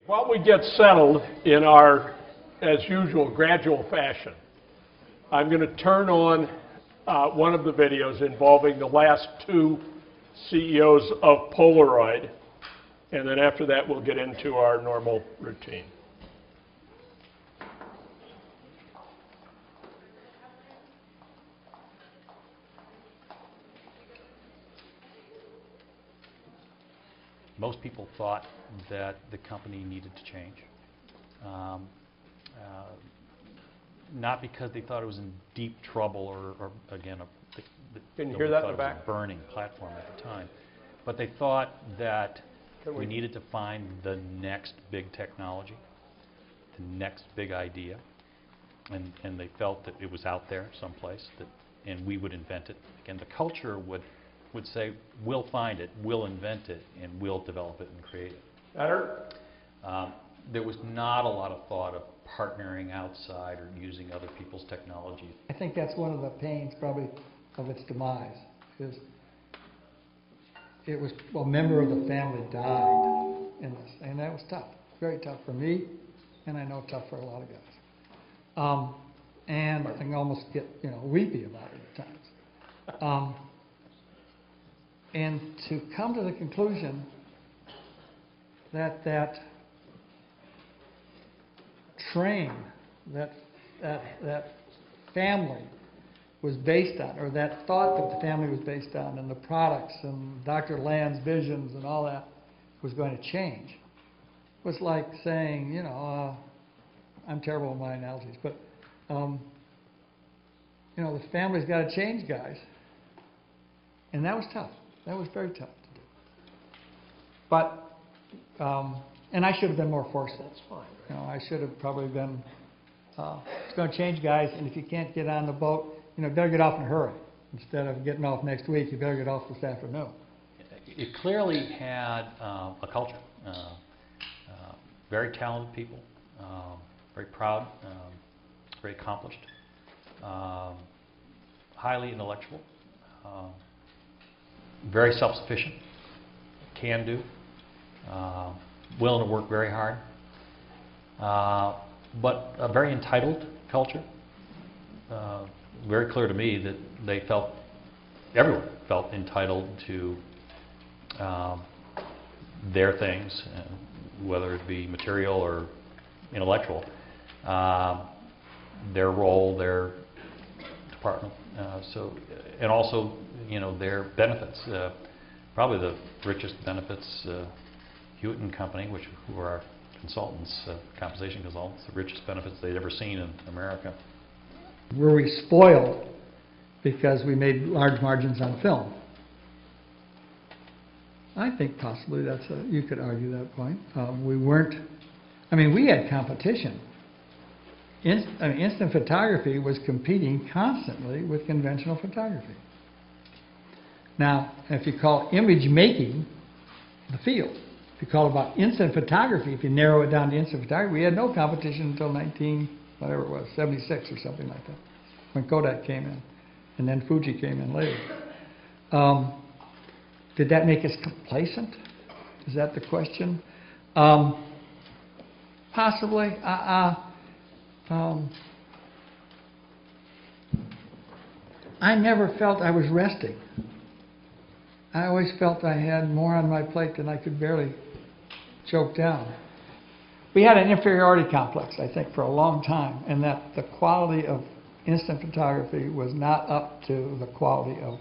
While we get settled in our, as usual, gradual fashion, I'm going to turn on one of the videos involving the last two CEOs of Polaroid, and then after that we'll get into our normal routine. Most people thought that the company needed to change. Not because they thought it was in deep trouble or again, Can you hear that in the it back? was a burning platform at the time. But they thought that we needed to find the next big technology, the next big idea, and they felt that it was out there someplace, and we would invent it. Again, the culture would say, we'll find it, we'll invent it, and we'll develop it and create it. Better? There was not a lot of thought of partnering outside or using other people's technology. I think that's one of the pains probably of its demise, is it was, well, a member of the family died in this, and that was tough, very tough for me, and I know tough for a lot of guys. And I can almost get, weepy about it at times. And to come to the conclusion that that train, that family was based on, or that thought that the family was based on, and the products and Dr. Land's visions and all that was going to change, was like saying, I'm terrible with my analogies, but the family's got to change, guys. And that was tough. That was very tough to do. But, and I should have been more forceful. That's fine. I should have probably been, it's going to change, guys, and if you can't get on the boat, better get off in a hurry. Instead of getting off next week, you better get off this afternoon. It clearly had a culture. Very talented people, very proud, very accomplished, highly intellectual, very self-sufficient, can do, willing to work very hard, but a very entitled culture. Very clear to me that they felt, everyone felt entitled to their things, whether it be material or intellectual, their role, their department, and also, their benefits. Probably the richest benefits, Hewitt and Company, who are our consultants, compensation consultants, the richest benefits they'd ever seen in America. Were we spoiled because we made large margins on film? I think possibly you could argue that point. We weren't, we had competition. Instant photography was competing constantly with conventional photography. Now, if you call image making the field, if you call it about instant photography, if you narrow it down to instant photography, we had no competition until 76 or something like that, when Kodak came in, and then Fuji came in later. Did that make us complacent? Is that the question? Possibly. I never felt I was resting. I always felt I had more on my plate than I could barely choke down. We had an inferiority complex, I think, for a long time, and that the quality of instant photography was not up to the quality of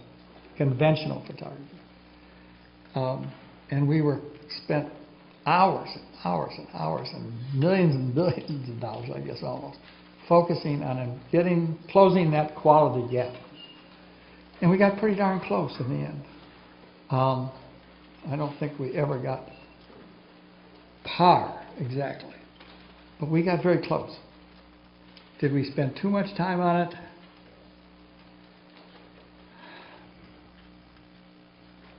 conventional photography. And we spent hours and hours and hours and millions and billions of dollars, I guess almost, focusing on closing that quality gap. And we got pretty darn close in the end. I don't think we ever got par exactly, but we got very close. Did we spend too much time on it?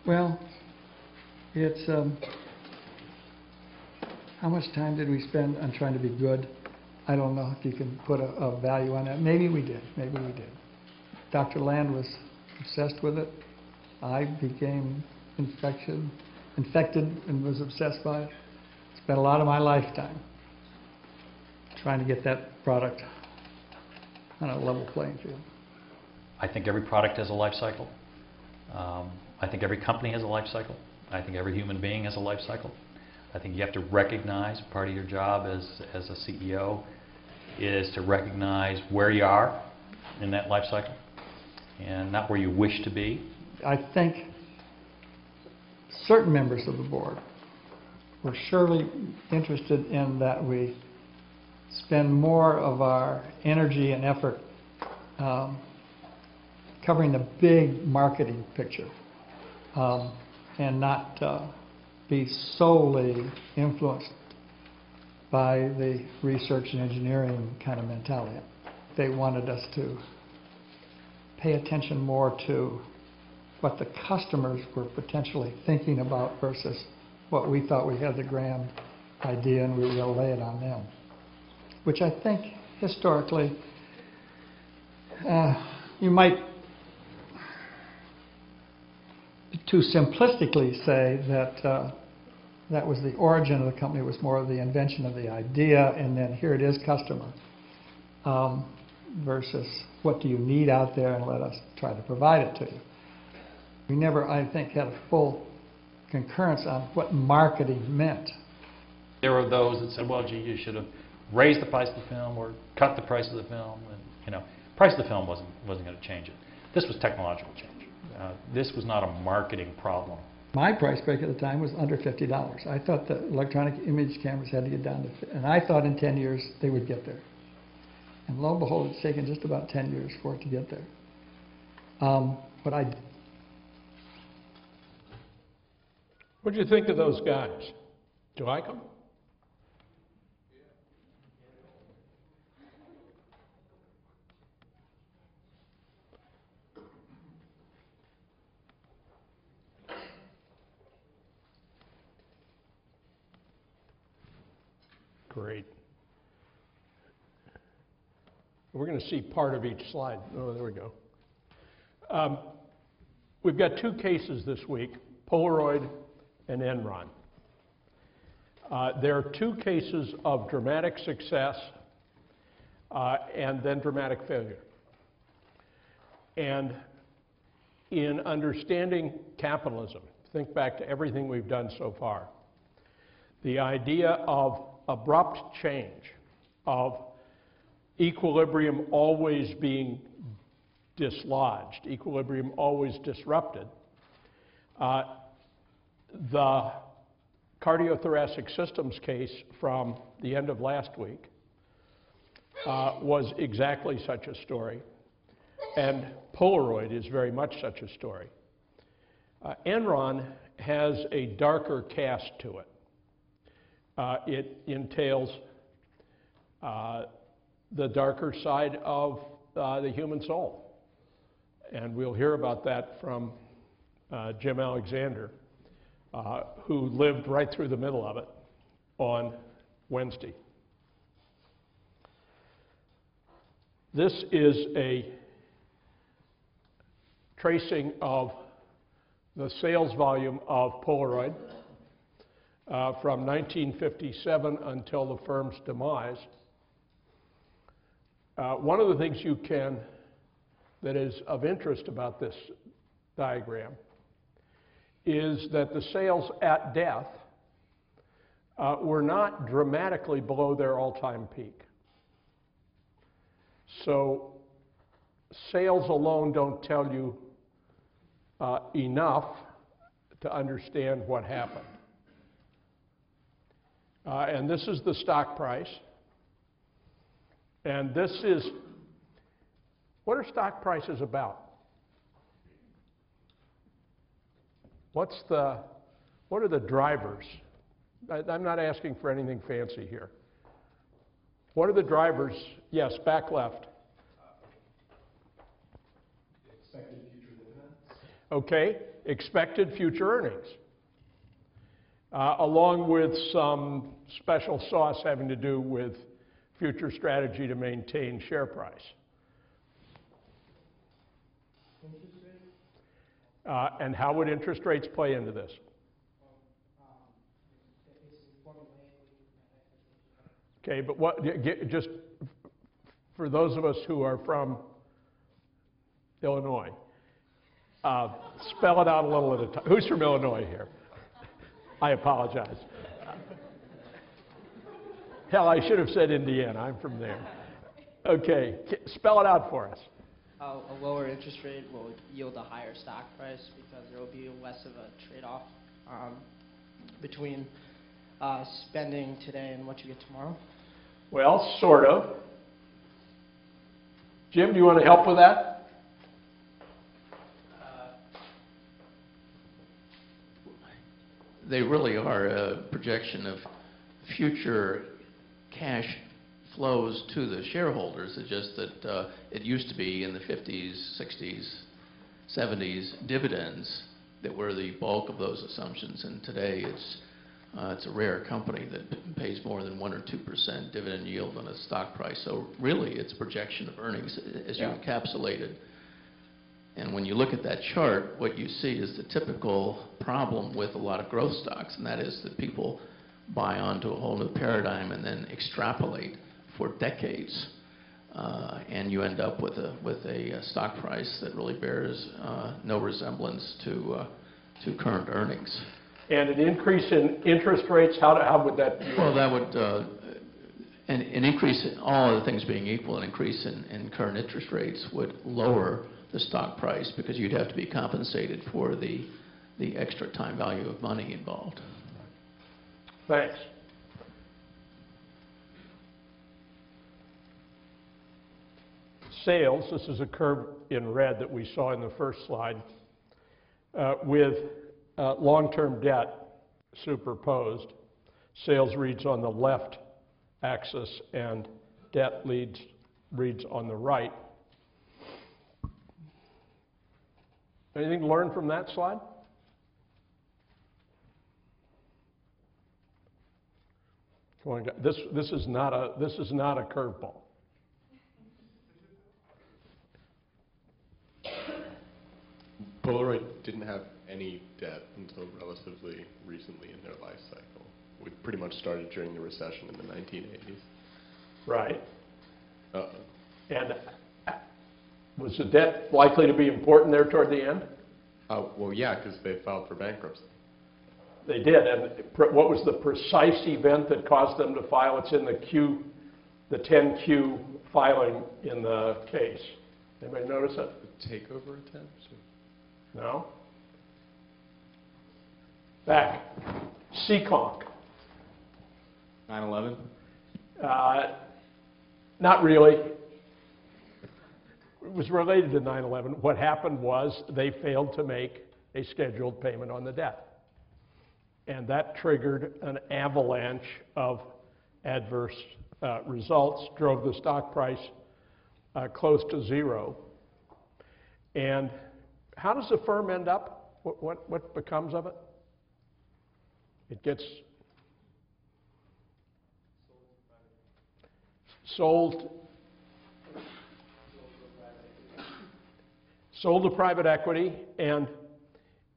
Well, it's how much time did we spend on trying to be good? I don't know if you can put a value on that. Maybe we did. Maybe we did. Dr. Land was obsessed with it. I became infected and was obsessed by it. spent a lot of my lifetime trying to get that product on a level playing field. I think every product has a life cycle. I think every company has a life cycle. I think every human being has a life cycle. I think you have to recognize part of your job as a CEO is to recognize where you are in that life cycle and not where you wish to be. I think certain members of the board were surely interested in that we spend more of our energy and effort covering the big marketing picture and not be solely influenced by the research and engineering kind of mentality. They wanted us to pay attention more to what the customers were potentially thinking about versus what we thought we had the grand idea and we were going to lay it on them. Which I think historically you might too simplistically say that that was the origin of the company, was more of the invention of the idea, and then here it is, customer, versus what do you need out there and let us try to provide it to you. We never, I think, had a full concurrence on what marketing meant. There were those that said, well, gee, you should have raised the price of the film or cut the price of the film. And, you know, price of the film wasn't going to change it. This was technological change. This was not a marketing problem. My price break at the time was under $50. I thought the electronic image cameras had to get down to, and I thought in 10 years they would get there. And lo and behold, it's taken just about 10 years for it to get there. But What do you think of those guys? Do you like them? Great. We're going to see part of each slide. Oh, there we go. We've got two cases this week, Polaroid and Enron. There are two cases of dramatic success and then dramatic failure. And in understanding capitalism, think back to everything we've done so far, the idea of abrupt change, of equilibrium always being dislodged, equilibrium always disrupted. The cardiothoracic systems case from the end of last week was exactly such a story, and Polaroid is very much such a story. Enron has a darker cast to it. It entails the darker side of the human soul. And we'll hear about that from Jim Alexander, who lived right through the middle of it on Wednesday. This is a tracing of the sales volume of Polaroid from 1957 until the firm's demise. One of the things that is of interest about this diagram is that the sales at death were not dramatically below their all-time peak. So sales alone don't tell you enough to understand what happened. And this is the stock price. And this is, what are stock prices about? What are the drivers? I'm not asking for anything fancy here. What are the drivers? Yes, back left. Expected future dividends. Okay, expected future earnings. Along with some special sauce having to do with future strategy to maintain share price. Interest rates? And how would interest rates play into this? It's formulated Okay, but what, just for those of us who are from Illinois, spell it out a little at a time. Who's from Illinois here? I apologize. Hell, I should have said Indiana. I'm from there. Okay, spell it out for us. A lower interest rate will yield a higher stock price because there will be less of a trade-off between spending today and what you get tomorrow. Well, sort of. Jim, do you want to help with that? They really are a projection of future cash flows to the shareholders. It's just that it used to be in the 50s, 60s, 70s dividends that were the bulk of those assumptions, and today it's a rare company that pays more than 1 or 2% dividend yield on a stock price. So really, it's a projection of earnings, as you encapsulated. And when you look at that chart, what you see is the typical problem with a lot of growth stocks, and that is that people buy onto a whole new paradigm and then extrapolate for decades, and you end up with a stock price that really bears no resemblance to current earnings. And an increase in interest rates, how would that? Well, that would an increase in all other things being equal, an increase in current interest rates would lower the stock price because you'd have to be compensated for the extra time value of money involved. Thanks. Sales, this is a curve in red that we saw in the first slide, with long-term debt superposed. Sales reads on the left axis and debt reads on the right. Anything to learn from that slide? This is not a curveball. Polaroid didn't have any debt until relatively recently in their life cycle. We pretty much started during the recession in the 1980s. Right. And was the debt likely to be important there toward the end? Well, yeah, because they filed for bankruptcy. They did, and what was the precise event that caused them to file? It's in the 10Q filing in the case. Anybody notice it? The takeover attempts? No? Back. Seekonk. 9/11? Not really. It was related to 9/11. What happened was they failed to make a scheduled payment on the debt. And that triggered an avalanche of adverse results, drove the stock price close to zero. And how does the firm end up? What becomes of it? It gets sold to private equity, and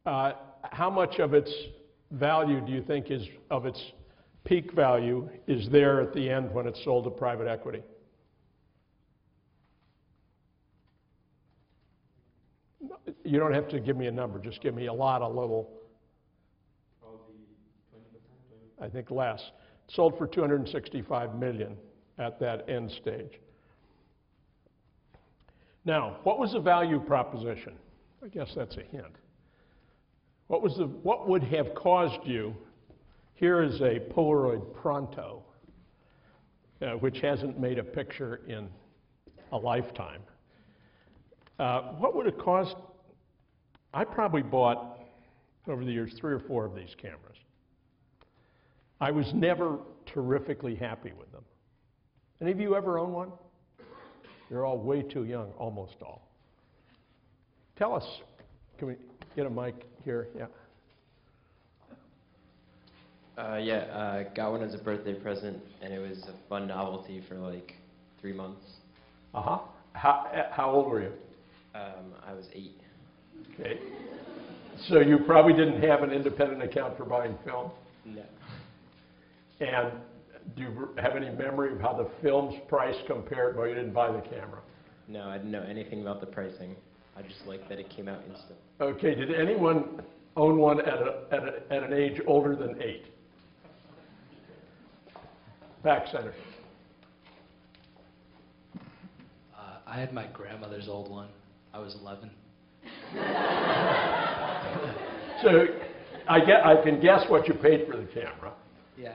how much of its value do you think is of its peak value is there at the end when it's sold to private equity? You don't have to give me a number, just give me a little. Probably 20%, I think less. Sold for $265 million at that end stage. Now, what was the value proposition? I guess that's a hint. What would have caused you? Here is a Polaroid Pronto, which hasn't made a picture in a lifetime. What would have caused? I probably bought, over the years, 3 or 4 of these cameras. I was never terrifically happy with them. Any of you ever own one? You're all way too young, almost all. Tell us, can we get a mic here? Yeah. Got one as a birthday present, and it was a fun novelty for like 3 months. Uh-huh. How old were you? I was 8. Okay. So you probably didn't have an independent account for buying film? No. And do you have any memory of how the film's price compared? Well, you didn't buy the camera. No, I didn't know anything about the pricing. I just liked that it came out instant. Okay, did anyone own one at an age older than 8? Back center. I had my grandmother's old one. I was 11. So I can guess what you paid for the camera. Yeah,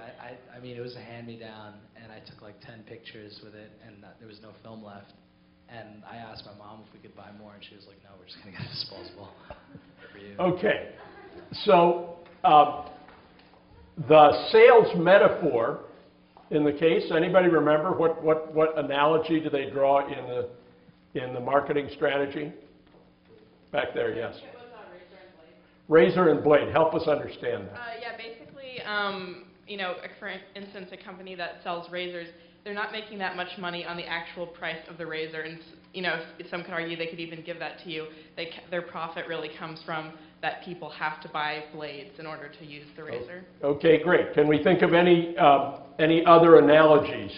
I mean, it was a hand-me-down, and I took like 10 pictures with it, and there was no film left. And I asked my mom if we could buy more, and she was like, no, we're just going to get a disposable for you. Okay, so the sales metaphor in the case, anybody remember what analogy do they draw in the marketing strategy? Back there, yes. It was razor and blade. Razor and blade. Help us understand that. Yeah, basically, you know, for instance, a company that sells razors, they're not making that much money on the actual price of the razor, and you know, some could argue they could even give that to you. Their profit really comes from that people have to buy blades in order to use the razor. Okay, great. Can we think of any other analogies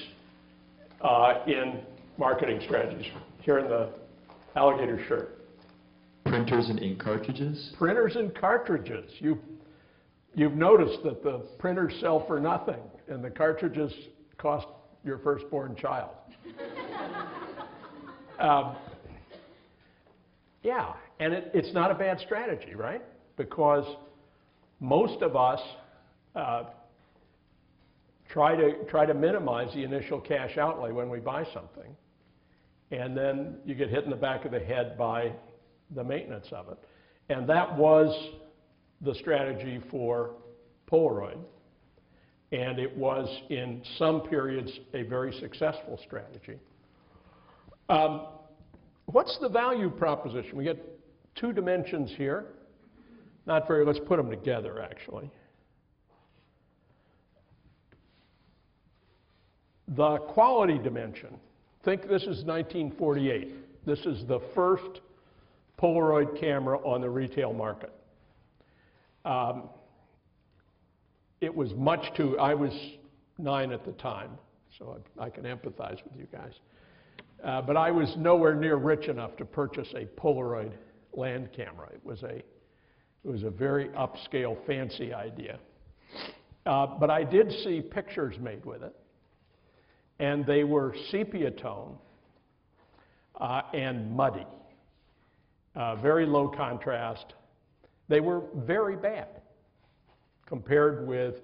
in marketing strategies? Here in the alligator shirt. Printers and ink cartridges? Printers and cartridges. You've noticed that the printers sell for nothing, and the cartridges cost your firstborn child. Yeah, and it's not a bad strategy, right? Because most of us try to minimize the initial cash outlay when we buy something, and then you get hit in the back of the head by the maintenance of it. And that was the strategy for Polaroid, and it was in some periods a very successful strategy. What's the value proposition? We get 2 dimensions here. Not very, let's put them together actually. The quality dimension. Think this is 1948. This is the first Polaroid camera on the retail market. It was much too, I was 9 at the time, so I can empathize with you guys. But I was nowhere near rich enough to purchase a Polaroid land camera. It was a very upscale, fancy idea. But I did see pictures made with it, and they were sepia tone and muddy. Very low contrast. They were very bad compared with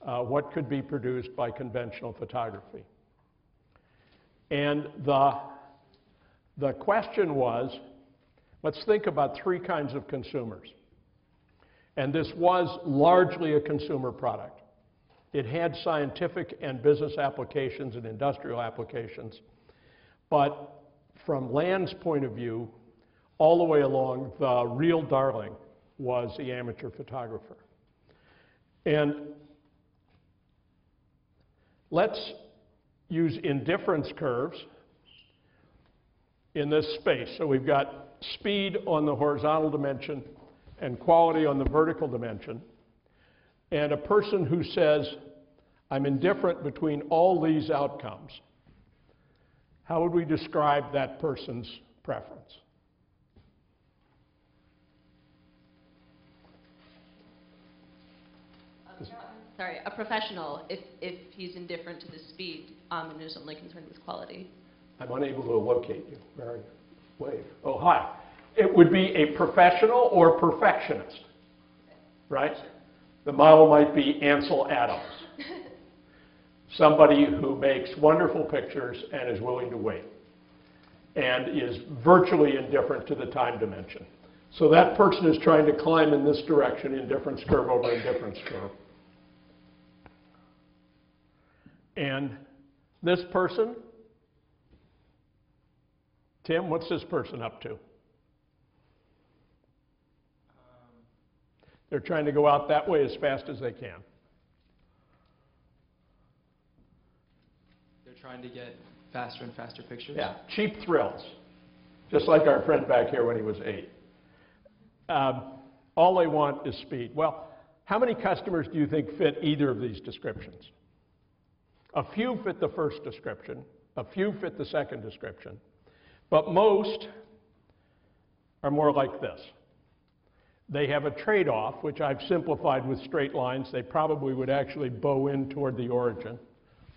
what could be produced by conventional photography. And the question was, let's think about 3 kinds of consumers. And this was largely a consumer product. It had scientific and business applications and industrial applications, but from Land's point of view, all the way along, the real darling was the amateur photographer. And let's use indifference curves in this space. So we've got speed on the horizontal dimension and quality on the vertical dimension. And a person who says, I'm indifferent between all these outcomes, how would we describe that person's preference? Sorry, a professional, if he's indifferent to the speed and is only concerned with quality. I'm unable to locate you. Mary, wave. Oh, hi. It would be a professional or perfectionist, right? The model might be Ansel Adams, somebody who makes wonderful pictures and is willing to wait and is virtually indifferent to the time dimension. So that person is trying to climb in this direction, indifference curve over indifference curve. And this person, Tim, what's this person up to? They're trying to go out that way as fast as they can. They're trying to get faster and faster pictures? Yeah, cheap thrills, just like our friend back here when he was 8. All they want is speed. Well, how many customers do you think fit either of these descriptions? A few fit the first description, a few fit the second description, but most are more like this. They have a trade-off, which I've simplified with straight lines. They probably would actually bow in toward the origin,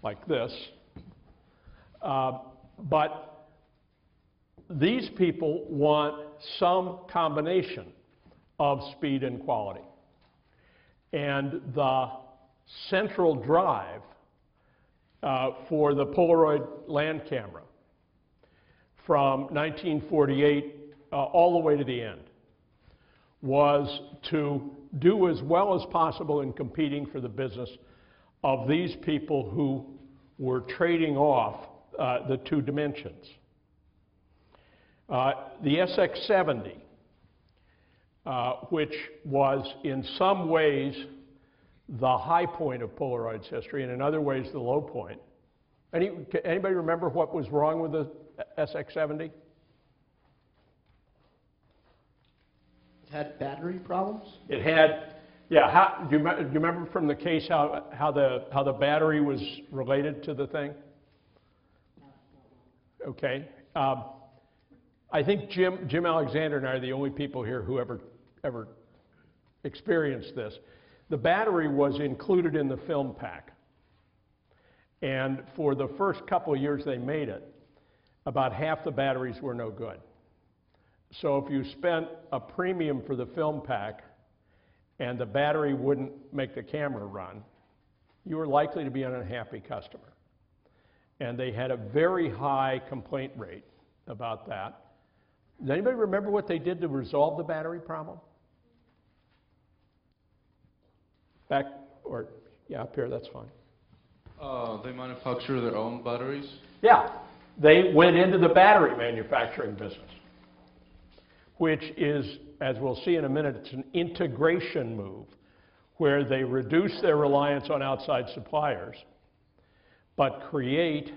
like this. But these people want some combination of speed and quality. And the central drive for the Polaroid land camera from 1948 all the way to the end was to do as well as possible in competing for the business of these people who were trading off the two dimensions. The SX70, which was in some ways the high point of Polaroid's history and in other ways the low point. Anybody remember what was wrong with the SX70? It had battery problems? It had, yeah, do you remember from the case how the battery was related to the thing? Okay. I think Jim Alexander and I are the only people here who ever experienced this. The battery was included in the film pack. And for the first couple of years they made it, about half the batteries were no good. So if you spent a premium for the film pack and the battery wouldn't make the camera run, you were likely to be an unhappy customer. And they had a very high complaint rate about that. Does anybody remember what they did to resolve the battery problem? Back, or, yeah, up here, that's fine. They manufacture their own batteries? Yeah, they went into the battery manufacturing business, which is, as we'll see in a minute, it's an integration move where they reduce their reliance on outside suppliers, but create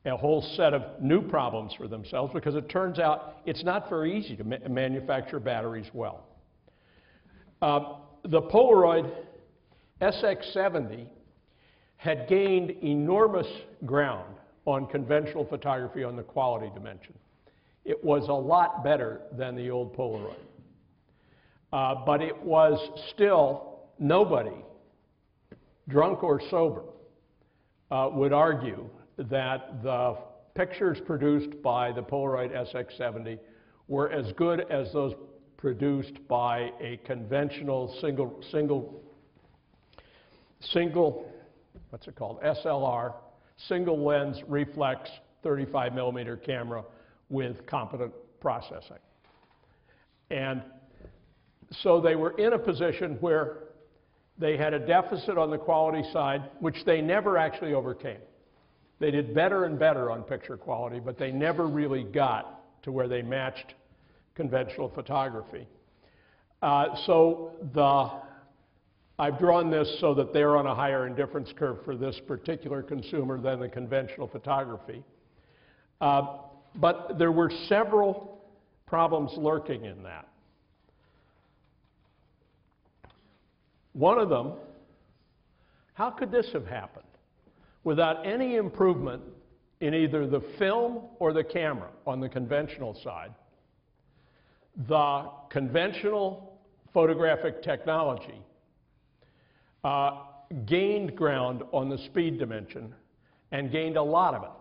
a whole set of new problems for themselves because it turns out it's not very easy to manufacture batteries well. The Polaroid SX70 had gained enormous ground on conventional photography on the quality dimension. It was a lot better than the old Polaroid. But it was still, nobody, drunk or sober, would argue that the pictures produced by the Polaroid SX70 were as good as those produced by a conventional single, what's it called, SLR, single lens reflex 35 millimeter camera with competent processing. And so they were in a position where they had a deficit on the quality side, which they never actually overcame. They did better and better on picture quality, but they never really got to where they matched conventional photography. I've drawn this so that they're on a higher indifference curve for this particular consumer than the conventional photography. But there were several problems lurking in that. One of them, how could this have happened? Without any improvement in either the film or the camera on the conventional side, the conventional photographic technology gained ground on the speed dimension and gained a lot of it.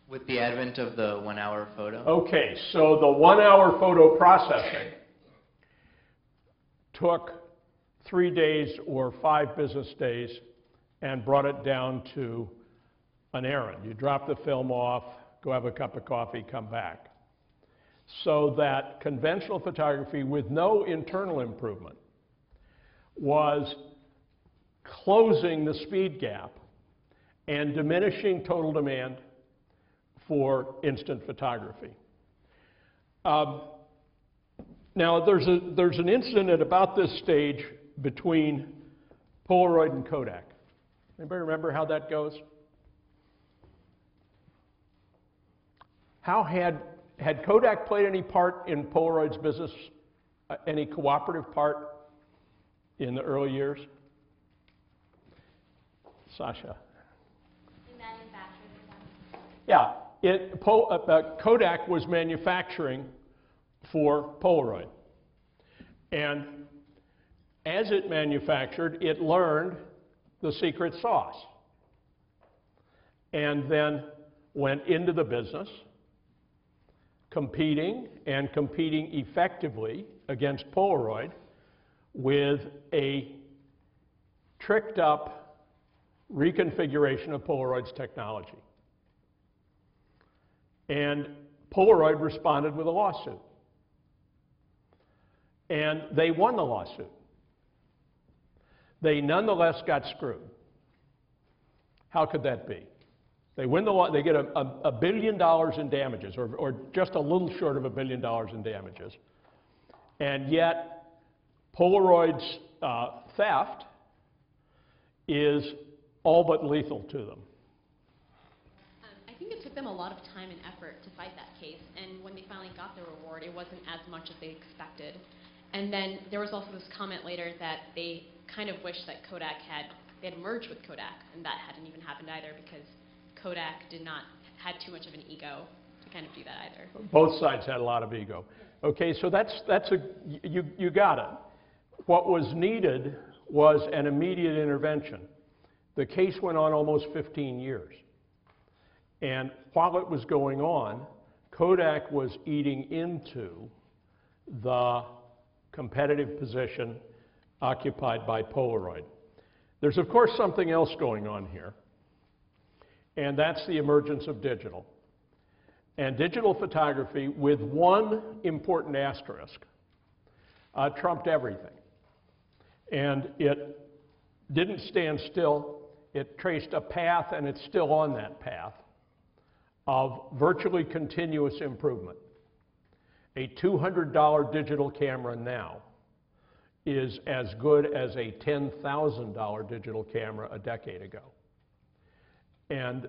With the advent of the 1 hour photo? Okay, so the 1 hour photo processing took 3 days or 5 business days and brought it down to an errand. You drop the film off, go have a cup of coffee, come back. So that conventional photography with no internal improvement was closing the speed gap and diminishing total demand for instant photography. Now there's an incident at about this stage between Polaroid and Kodak. Anybody remember how that goes? How had Kodak played any part in Polaroid's business, any cooperative part in the early years? Sasha? In manufacturing. Yeah, Kodak was manufacturing for Polaroid. And as it manufactured, it learned the secret sauce. And then went into the business, competing effectively against Polaroid with a tricked up reconfiguration of Polaroid's technology. And Polaroid responded with a lawsuit. And they won the lawsuit. They nonetheless got screwed. How could that be? They win the law, they get $1 billion in damages, or just a little short of $1 billion in damages. And yet, Polaroid's theft is all but lethal to them. I think it took them a lot of time and effort to fight that case, and when they finally got the reward, it wasn't as much as they expected. And then there was also this comment later that they kind of wished that they had merged with Kodak, and that hadn't even happened either because Kodak had too much of an ego to kind of do that either. Both sides had a lot of ego. Okay, so you got it. What was needed was an immediate intervention. The case went on almost 15 years. And while it was going on, Kodak was eating into the competitive position occupied by Polaroid. There's, of course, something else going on here, and that's the emergence of digital. And digital photography, with one important asterisk, trumped everything. And it didn't stand still. It traced a path, and it's still on that path, of virtually continuous improvement. A $200 digital camera now is as good as a $10,000 digital camera a decade ago. And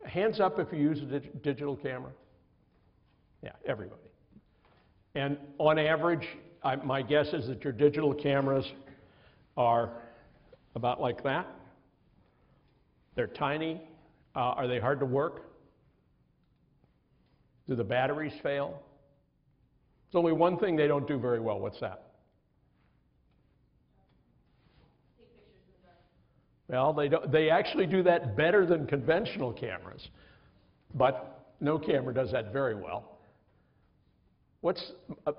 hands up if you use a digital camera. Yeah, everybody. And on average, my guess is that your digital cameras are about like that. They're tiny. Are they hard to work? Do the batteries fail? There's only one thing they don't do very well. What's that? Well, they actually do that better than conventional cameras, but no camera does that very well.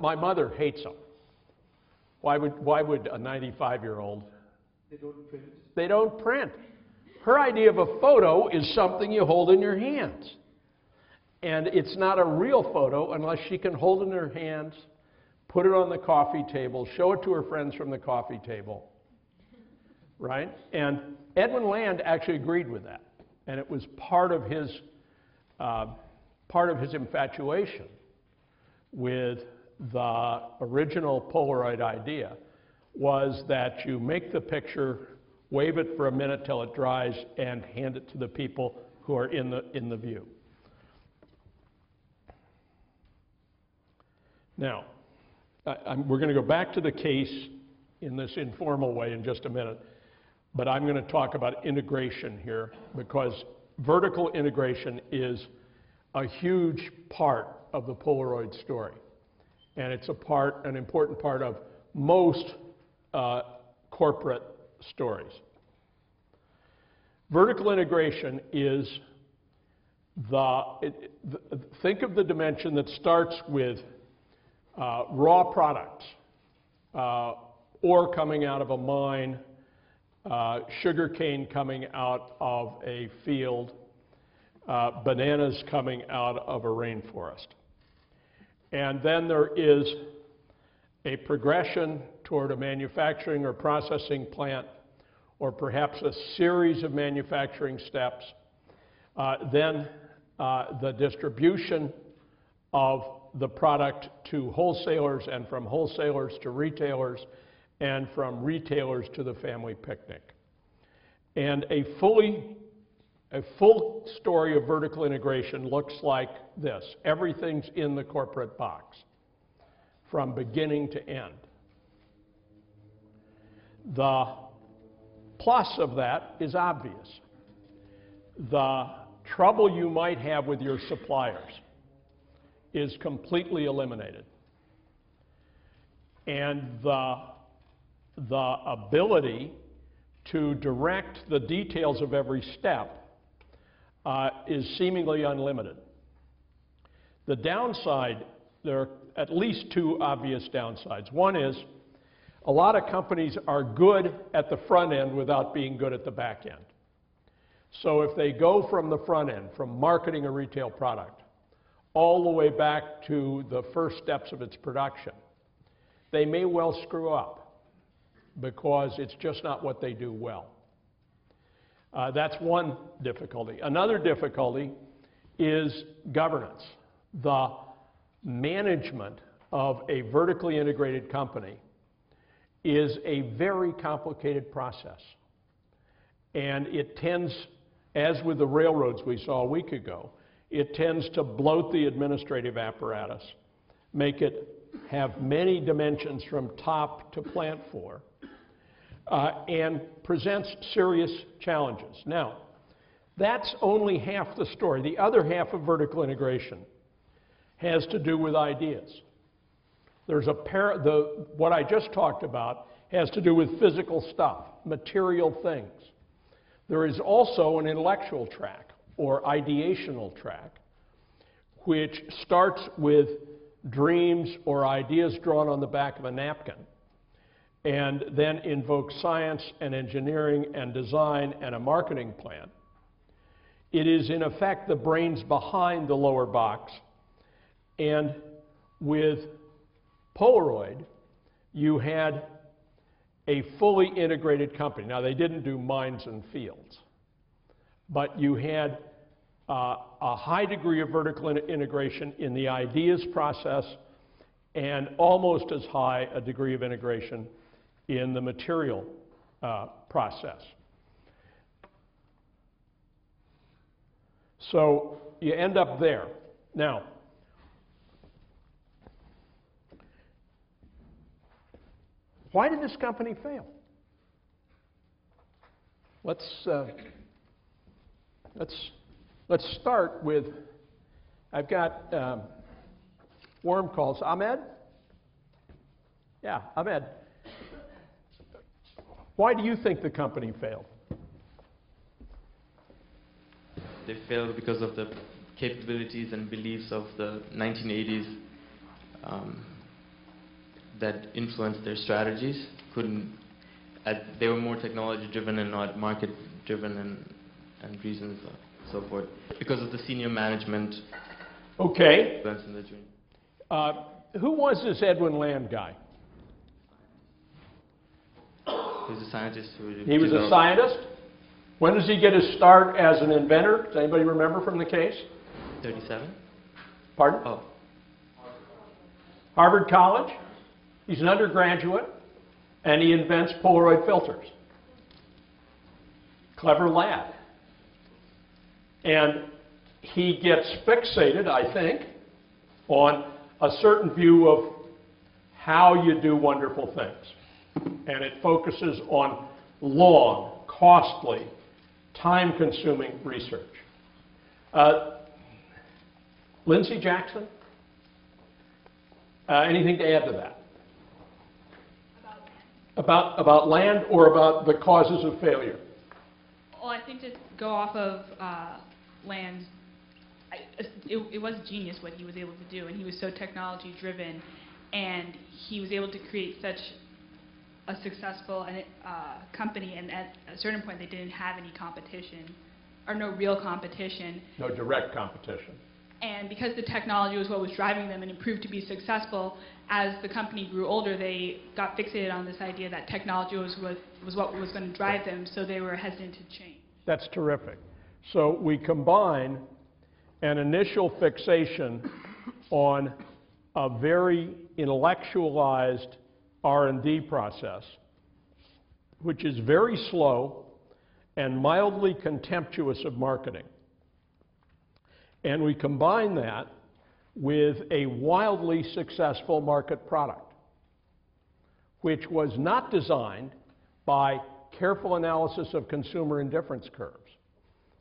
My mother hates them. Why would a 95-year-old? They don't print. They don't print. Her idea of a photo is something you hold in your hands. And it's not a real photo unless she can hold it in her hands, put it on the coffee table, show it to her friends from the coffee table, right? And Edwin Land actually agreed with that. And it was part of his infatuation with the original Polaroid idea, was that you make the picture, wave it for a minute till it dries, and hand it to the people who are in the view. Now, we're going to go back to the case in this informal way in just a minute, but I'm going to talk about integration here, because vertical integration is a huge part of the Polaroid story. And it's an important part of most corporate stories. Vertical integration is think of the dimension that starts with raw products, ore coming out of a mine, sugar cane coming out of a field, bananas coming out of a rainforest. And then there is a progression toward a manufacturing or processing plant, or perhaps a series of manufacturing steps. Then the distribution of the product to wholesalers, and from wholesalers to retailers, and from retailers to the family picnic. And a full story of vertical integration looks like this. Everything's in the corporate box, from beginning to end. The plus of that is obvious. The trouble you might have with your suppliers is completely eliminated. And the ability to direct the details of every step is seemingly unlimited. The downside, there are at least two obvious downsides. One is a lot of companies are good at the front end without being good at the back end. So if they go from the front end, from marketing a retail product, all the way back to the first steps of its production, they may well screw up because it's just not what they do well. That's one difficulty. Another difficulty is governance. The management of a vertically integrated company is a very complicated process. And it tends, as with the railroads we saw a week ago, it tends to bloat the administrative apparatus, make it have many dimensions from top to plant floor, and presents serious challenges. Now, that's only half the story. The other half of vertical integration has to do with ideas. There's what I just talked about has to do with physical stuff, material things. There is also an intellectual track or ideational track, which starts with dreams or ideas drawn on the back of a napkin, and then invokes science and engineering and design and a marketing plan. It is, in effect, the brains behind the lower box. And with Polaroid, you had a fully integrated company. Now, they didn't do mines and fields, but you had a high degree of vertical integration in the ideas process and almost as high a degree of integration in the material process. So you end up there. Now, why did this company fail? Let's start with, I've got warm calls. Ahmed? Yeah, Ahmed. Why do you think the company failed? They failed because of the capabilities and beliefs of the 1980s that influenced their strategies. They were more technology-driven and not market-driven and reasons and so forth. Because of the senior management. Okay. Who was this Edwin Land guy? He was a scientist. He was a scientist? When does he get his start as an inventor? Does anybody remember from the case? 37. Pardon? Oh. Harvard College. He's an undergraduate, and he invents Polaroid filters. Clever lad. And he gets fixated, I think, on a certain view of how you do wonderful things. And it focuses on long, costly, time-consuming research. Lindsay Jackson? Anything to add to that? About land or about the causes of failure? Well, I think to go off of Land, it was genius what he was able to do, and he was so technology driven, and he was able to create such a successful company, and at a certain point they didn't have any competition, or no real competition. No direct competition. And because the technology was what was driving them and it proved to be successful, as the company grew older, they got fixated on this idea that technology was what was going to drive them, so they were hesitant to change. That's terrific. So we combine an initial fixation on a very intellectualized R&D process, which is very slow and mildly contemptuous of marketing. And we combine that with a wildly successful market product, which was not designed by careful analysis of consumer indifference curves.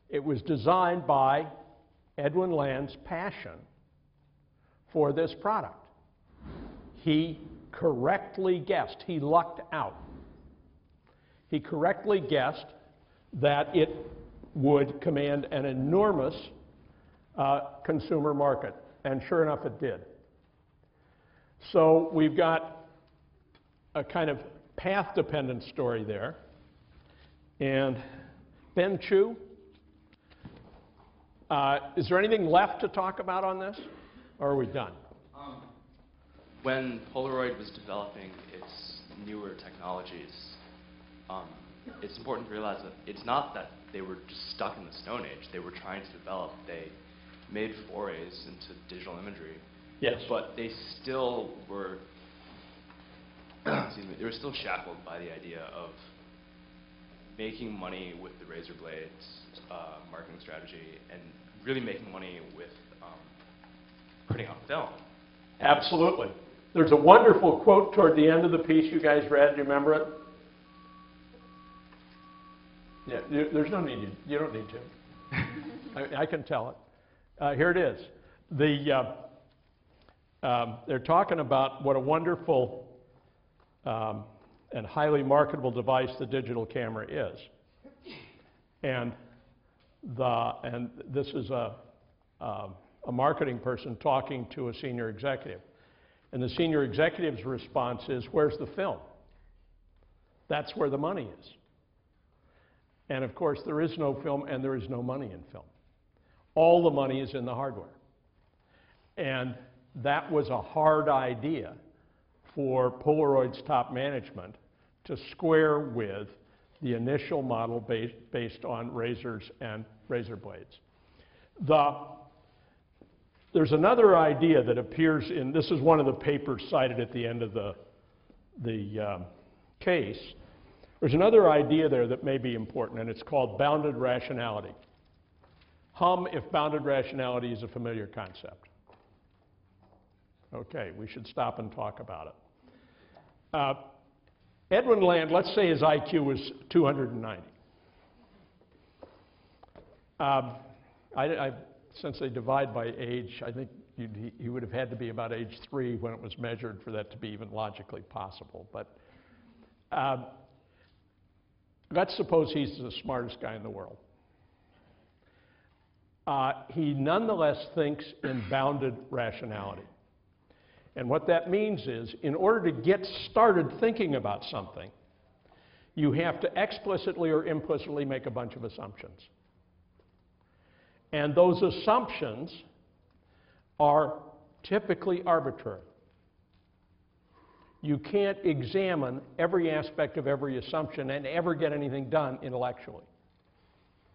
It was designed by Edwin Land's passion for this product. He correctly guessed, he lucked out. He correctly guessed that it would command an enormous consumer market, and sure enough it did. So we've got a kind of path-dependent story there. And Ben Chu, is there anything left to talk about on this, or are we done? When Polaroid was developing its newer technologies, it's important to realize that it's not that they were just stuck in the Stone Age. They were trying to develop. They made forays into digital imagery. Yes. But they still were, excuse me, they were still shackled by the idea of making money with the razor blades marketing strategy and really making money with putting on film. Absolutely. There's a wonderful quote toward the end of the piece you guys read. Do you remember it? Yeah, there's no need. You don't need to. I can tell it. Here it is. They're talking about what a wonderful and highly marketable device the digital camera is. And this is a marketing person talking to a senior executive. And the senior executive's response is, where's the film? That's where the money is. And of course, there is no film and there is no money in film. All the money is in the hardware. And that was a hard idea for Polaroid's top management to square with the initial model based on razors and razor blades. There's another idea that appears in, this is one of the papers cited at the end of the case. There's another idea there that may be important, and it's called bounded rationality. Hum if bounded rationality is a familiar concept. Okay, we should stop and talk about it. Edwin Land, let's say his IQ was 290. Since they divide by age, I think he would have had to be about age 3 when it was measured for that to be even logically possible. But let's suppose he's the smartest guy in the world. He nonetheless thinks in bounded rationality. And what that means is, in order to get started thinking about something, you have to explicitly or implicitly make a bunch of assumptions. And those assumptions are typically arbitrary. You can't examine every aspect of every assumption and ever get anything done intellectually.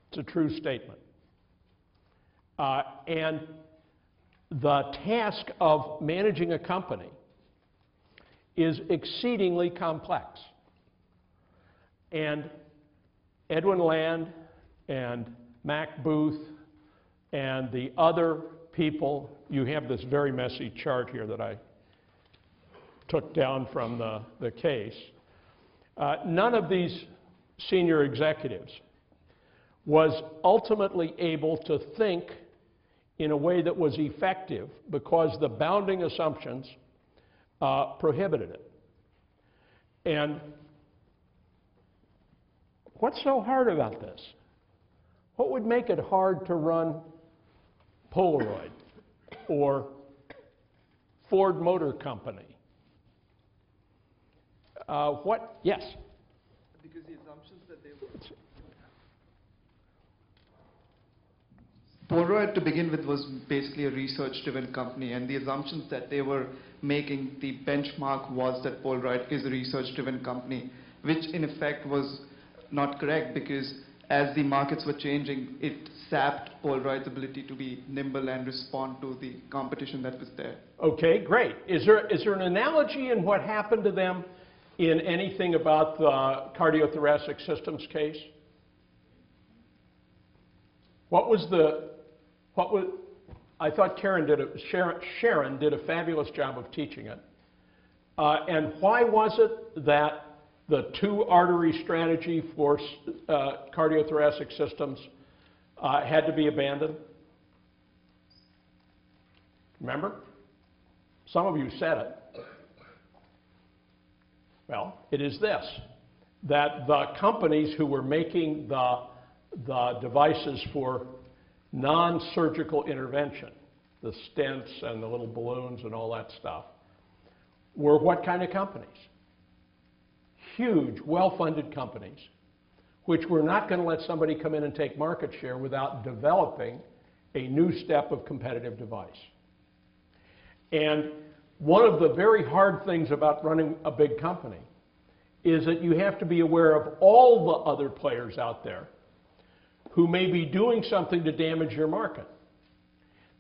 It's a true statement. And the task of managing a company is exceedingly complex. And Edwin Land and Mac Booth and the other people, you have this very messy chart here that I took down from the case. None of these senior executives was ultimately able to think in a way that was effective because the bounding assumptions prohibited it. And what's so hard about this? What would make it hard to run Polaroid or Ford Motor Company? Yes? Because the assumptions that they were... Polaroid, to begin with, was basically a research-driven company, and the assumptions that they were making, the benchmark was that Polaroid is a research-driven company, which in effect was not correct because as the markets were changing, it sapped Polaroid's ability to be nimble and respond to the competition that was there. Okay, great. Is there an analogy in what happened to them in anything about the cardiothoracic systems case? I thought Sharon did a fabulous job of teaching it. And why was it that the two-artery strategy for cardiothoracic systems had to be abandoned? Remember? Some of you said it. Well, it is this, that the companies who were making the devices for non-surgical intervention, the stents and the little balloons and all that stuff, were what kind of companies? Huge, well-funded companies, which were not going to let somebody come in and take market share without developing a new step of competitive device. And one of the very hard things about running a big company is that you have to be aware of all the other players out there who may be doing something to damage your market.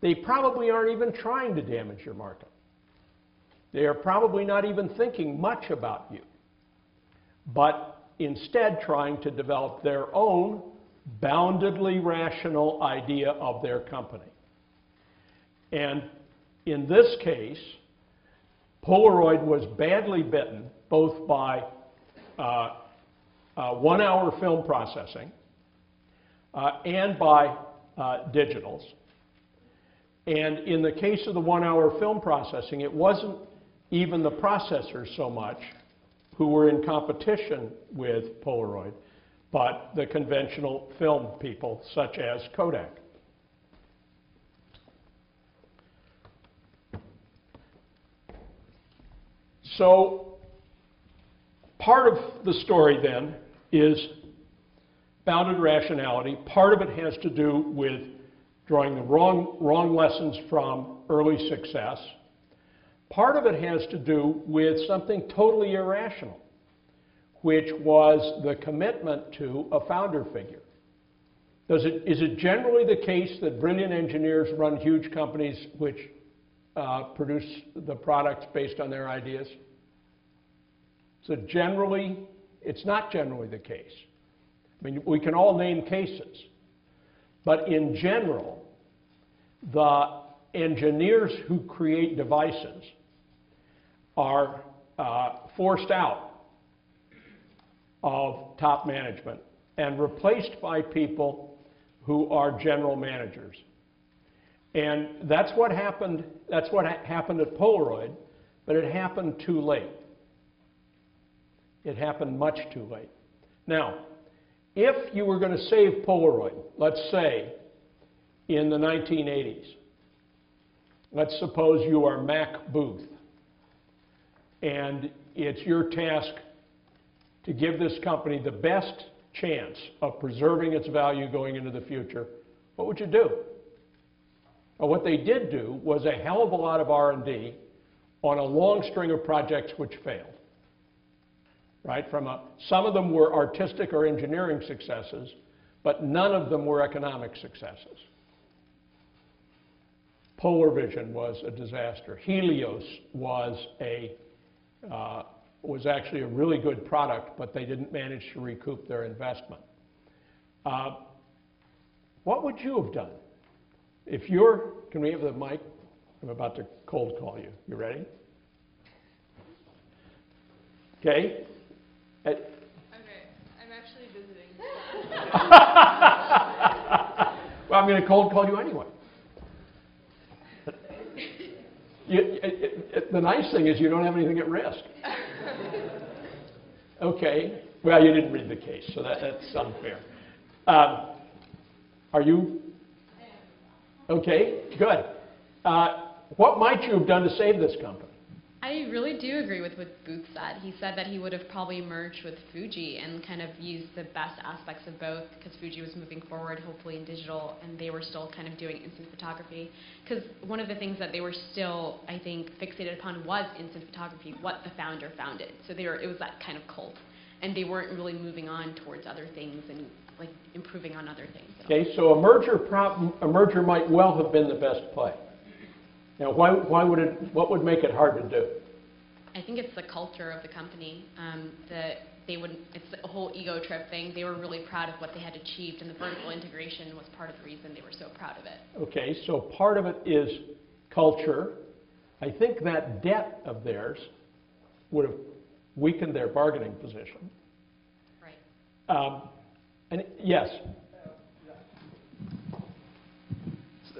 They probably aren't even trying to damage your market. They are probably not even thinking much about you, but instead trying to develop their own boundedly rational idea of their company. And in this case, Polaroid was badly bitten both by one-hour film processing and by digitals. And in the case of the one-hour film processing, it wasn't even the processors so much who were in competition with Polaroid, but the conventional film people such as Kodak. So part of the story then is bounded rationality. Part of it has to do with drawing the wrong lessons from early success. Part of it has to do with something totally irrational, which was the commitment to a founder figure. Is it generally the case that brilliant engineers run huge companies which produce the products based on their ideas? So generally, it's not generally the case. I mean, we can all name cases. But in general, the engineers who create devices are forced out of top management and replaced by people who are general managers. And that's what happened at Polaroid, but it happened too late. It happened much too late. Now, if you were going to save Polaroid, let's say in the 1980s, let's suppose you are Mac Booth, and it's your task to give this company the best chance of preserving its value going into the future, what would you do? Well, what they did do was a hell of a lot of R&D on a long string of projects which failed. Right? Some of them were artistic or engineering successes, but none of them were economic successes. Polar Vision was a disaster. Helios was actually a really good product, but they didn't manage to recoup their investment. What would you have done? Can we have the mic? I'm about to cold call you. You ready? Okay. Okay, I'm actually visiting. Well, I'm going to cold call you anyway. The nice thing is you don't have anything at risk. Okay. Well, you didn't read the case, so that's unfair. Are you? Okay, good. What might you have done to save this company? I really do agree with what Booth said. He said that he would have probably merged with Fuji and kind of used the best aspects of both, because Fuji was moving forward, hopefully in digital, and they were still kind of doing instant photography. Because one of the things that they were still, I think, fixated upon was instant photography, what the founder founded. So it was that kind of cult. And they weren't really moving on towards other things and like improving on other things. Okay, so a merger might well have been the best play. Now, what would make it hard to do? I think it's the culture of the company. It's a whole ego trip thing. They were really proud of what they had achieved, and the vertical integration was part of the reason they were so proud of it. Okay, so part of it is culture. I think that debt of theirs would have weakened their bargaining position. Right. And yes,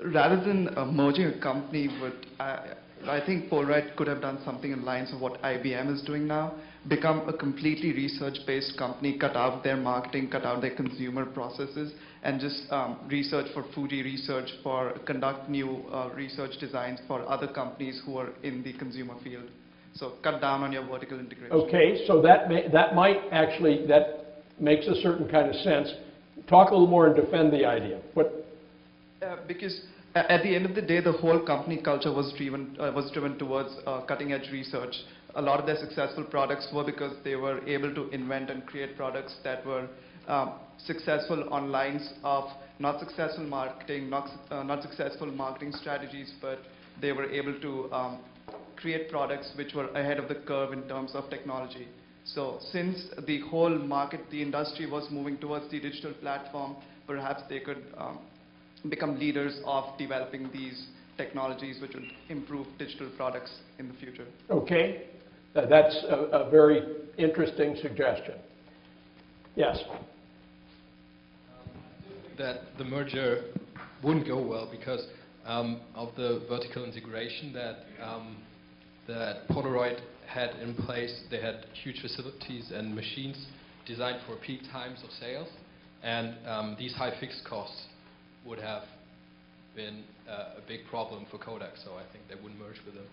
Rather than merging a company with, I think Polaroid could have done something in lines of what IBM is doing now, become a completely research-based company, cut out their marketing, cut out their consumer processes, and just research for Fuji research, for conduct new research designs for other companies who are in the consumer field. So cut down on your vertical integration. okay, so that might actually, that makes a certain kind of sense. Talk a little more and defend the idea. What? Because at the end of the day, the whole company culture was driven towards cutting-edge research. A lot of their successful products were because they were able to invent and create products that were successful on lines of not successful marketing, not successful marketing strategies, but they were able to create products which were ahead of the curve in terms of technology. So since the whole market, the industry was moving towards the digital platform, perhaps they could become leaders of developing these technologies which would improve digital products in the future. Okay, that's a very interesting suggestion. Yes? That the merger wouldn't go well because of the vertical integration that Polaroid had in place. They had huge facilities and machines designed for peak times of sales, and these high fixed costs would have been a big problem for Kodak, so I think they wouldn't merge with them.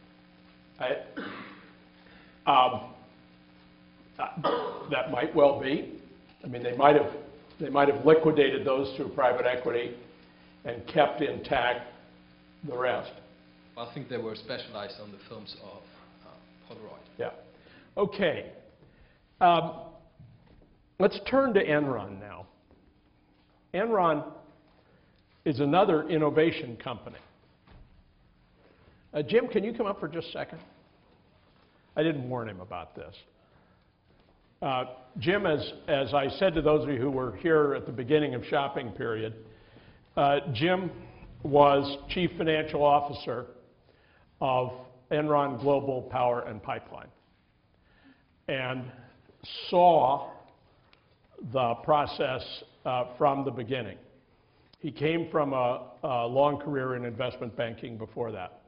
That might well be. I mean, they might have liquidated those through private equity and kept intact the rest. I think they were specialized on the films of Polaroid. Yeah. Okay. Let's turn to Enron now. Enron is another innovation company. Jim, can you come up for just a second? I didn't warn him about this. Jim, as I said to those of you who were here at the beginning of shopping period, Jim was Chief Financial Officer of Enron Global Power and Pipeline and saw the process from the beginning. He came from a long career in investment banking before that.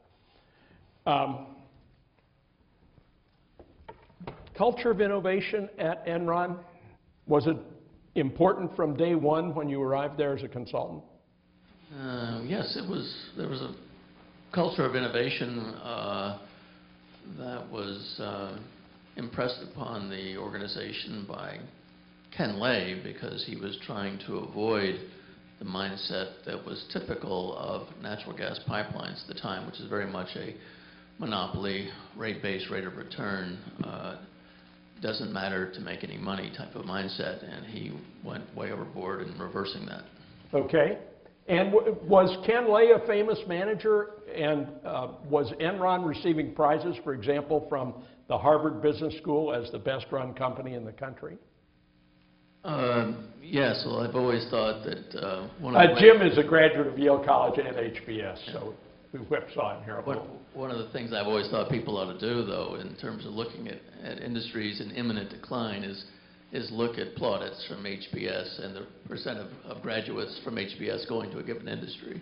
Culture of innovation at Enron, was it important from day one when you arrived there as a consultant? Yes, it was. There was a culture of innovation that was impressed upon the organization by Ken Lay because he was trying to avoid the mindset that was typical of natural gas pipelines at the time, which is very much a monopoly, rate-based rate of return, doesn't matter to make any money type of mindset, and he went way overboard in reversing that. Okay. And was Ken Lay a famous manager, and was Enron receiving prizes, for example, from the Harvard Business School as the best-run company in the country? Yes, well, I've always thought that Jim is a graduate of Yale College and HBS, so we whipsaw him here a little. One of the things I've always thought people ought to do, though, in terms of looking at industries in imminent decline is look at plaudits from HBS and the percent of graduates from HBS going to a given industry.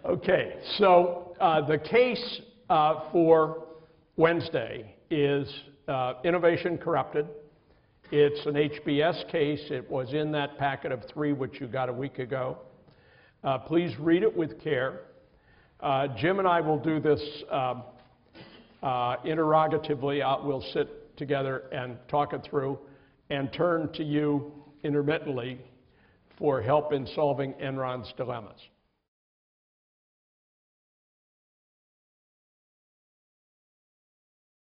Okay, so the case for Wednesday is innovation corrupted. It's an HBS case. It was in that packet of 3 which you got a week ago. Please read it with care. Jim and I will do this interrogatively. We'll sit together and talk it through and turn to you intermittently for help in solving Enron's dilemmas.